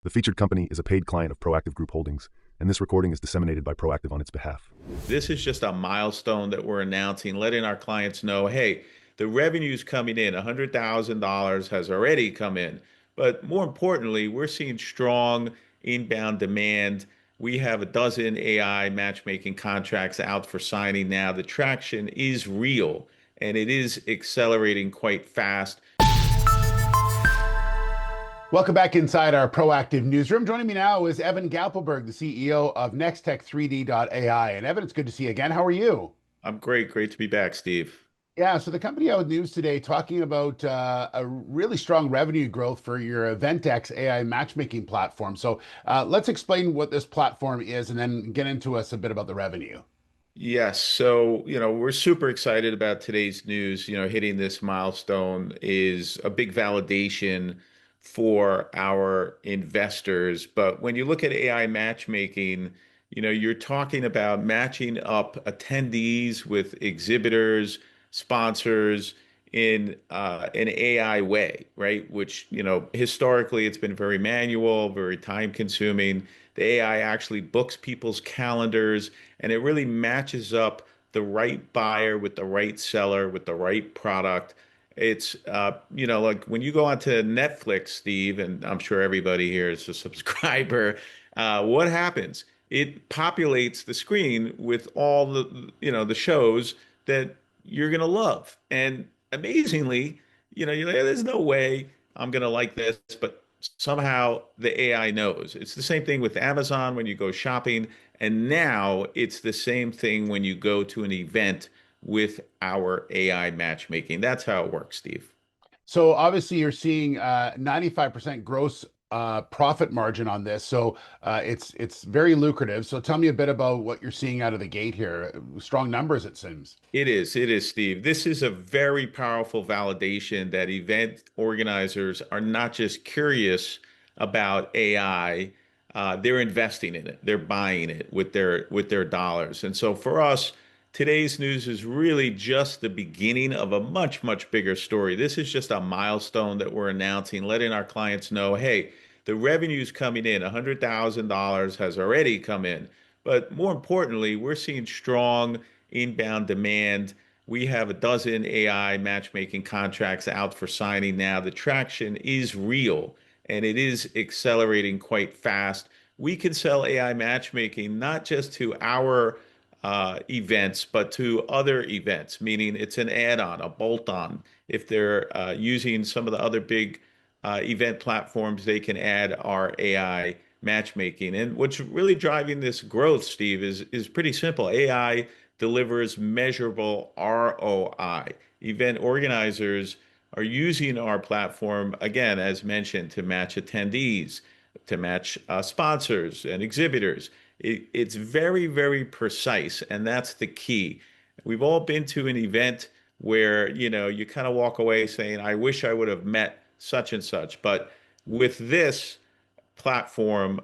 The featured company is a paid client of Proactive Group Holdings, and this recording is disseminated by Proactive on its behalf. This is just a milestone that we're announcing, letting our clients know, hey, the revenue's coming in. $100,000 has already come in. But more importantly, we're seeing strong inbound demand. We have a dozen AI matchmaking contracts out for signing now. The traction is real and it is accelerating quite fast. Welcome back inside our Proactive newsroom. Joining me now is Evan Gappelberg, the CEO of Nextech3D.ai. And Evan, it's good to see you again. How are you? I'm great. Great to be back, Steve. Yeah, so the company out with news today talking about a really strong revenue growth for your Eventex AI matchmaking platform. So let's explain what this platform is and then get into us a bit about the revenue. Yes. So, we're super excited about today's news. Hitting this milestone is a big validation for our investors. But when you look at AI matchmaking, you're talking about matching up attendees with exhibitors, sponsors in an AI way, right? Which, historically it's been very manual, very time consuming. The AI actually books people's calendars and it really matches up the right buyer with the right seller with the right product. It's like when you go onto Netflix, Steve, and I'm sure everybody here is a subscriber. What happens? It populates the screen with all the shows that you're gonna love. And amazingly, you're like, there's no way I'm gonna like this, but somehow the AI knows. It's the same thing with Amazon when you go shopping, and now it's the same thing when you go to an event with our AI matchmaking. That's how it works, Steve. So obviously you're seeing 95% gross profit margin on this. So it's very lucrative. So tell me a bit about what you're seeing out of the gate here. Strong numbers, it seems. It is, Steve. This is a very powerful validation that event organizers are not just curious about AI, they're investing in it. They're buying it with their dollars. And so for us, today's news is really just the beginning of a much, much bigger story. This is just a milestone that we're announcing, letting our clients know, hey, the revenue's coming in. $100,000 has already come in. But more importantly, we're seeing strong inbound demand. We have a dozen AI matchmaking contracts out for signing now. The traction is real and it is accelerating quite fast. We can sell AI matchmaking not just to our events, but to other events, meaning it's an add-on, a bolt-on. If they're using some of the other big event platforms, they can add our AI matchmaking. And what's really driving this growth, Steve, is pretty simple. AI delivers measurable ROI. Event organizers are using our platform, again, as mentioned, to match attendees, to match sponsors and exhibitors. It's very, very precise, and that's the key. We've all been to an event where, you kind of walk away saying, I wish I would have met such and such. But with this platform,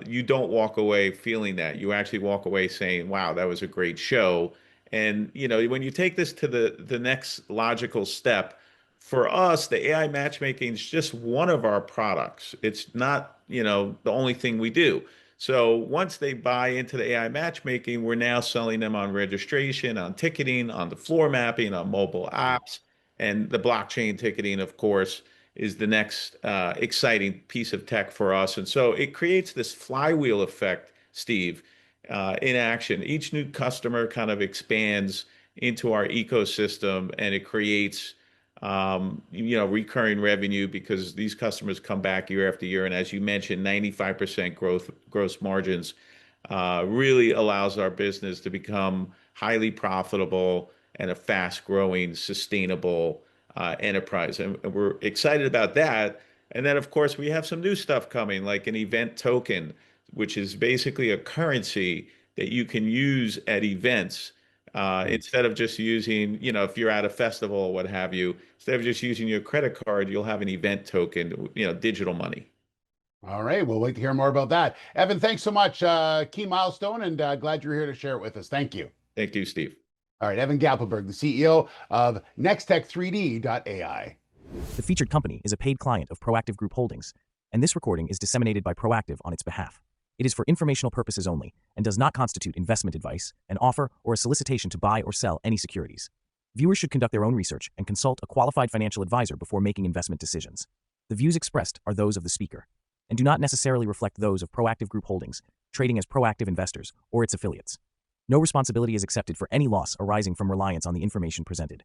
you don't walk away feeling that. You actually walk away saying, wow, that was a great show. And, when you take this to the next logical step, for us, the AI matchmaking is just one of our products. It's not, the only thing we do. So once they buy into the AI matchmaking, we're now selling them on registration, on ticketing, on the floor mapping, on mobile apps, and the blockchain ticketing, of course, is the next exciting piece of tech for us. And so it creates this flywheel effect, Steve, in action. Each new customer kind of expands into our ecosystem and it creates recurring revenue because these customers come back year after year. And as you mentioned, 95% gross margins really allows our business to become highly profitable and a fast growing, sustainable enterprise. And we're excited about that. And then, of course, we have some new stuff coming, like an event token, which is basically a currency that you can use at events. Instead of just using, if you're at a festival or what have you, instead of just using your credit card, you'll have an event token, digital money. All right, we'll wait to hear more about that. Evan, thanks so much. Key milestone, and glad you're here to share it with us. Thank you. Thank you, Steve. All right, Evan Gappelberg, the CEO of Nextech3D.ai. The featured company is a paid client of Proactive Group Holdings, and this recording is disseminated by Proactive on its behalf. It is for informational purposes only and does not constitute investment advice, an offer, or a solicitation to buy or sell any securities. Viewers should conduct their own research and consult a qualified financial advisor before making investment decisions. The views expressed are those of the speaker and do not necessarily reflect those of Proactive Group Holdings, trading as Proactive Investors or its affiliates. No responsibility is accepted for any loss arising from reliance on the information presented.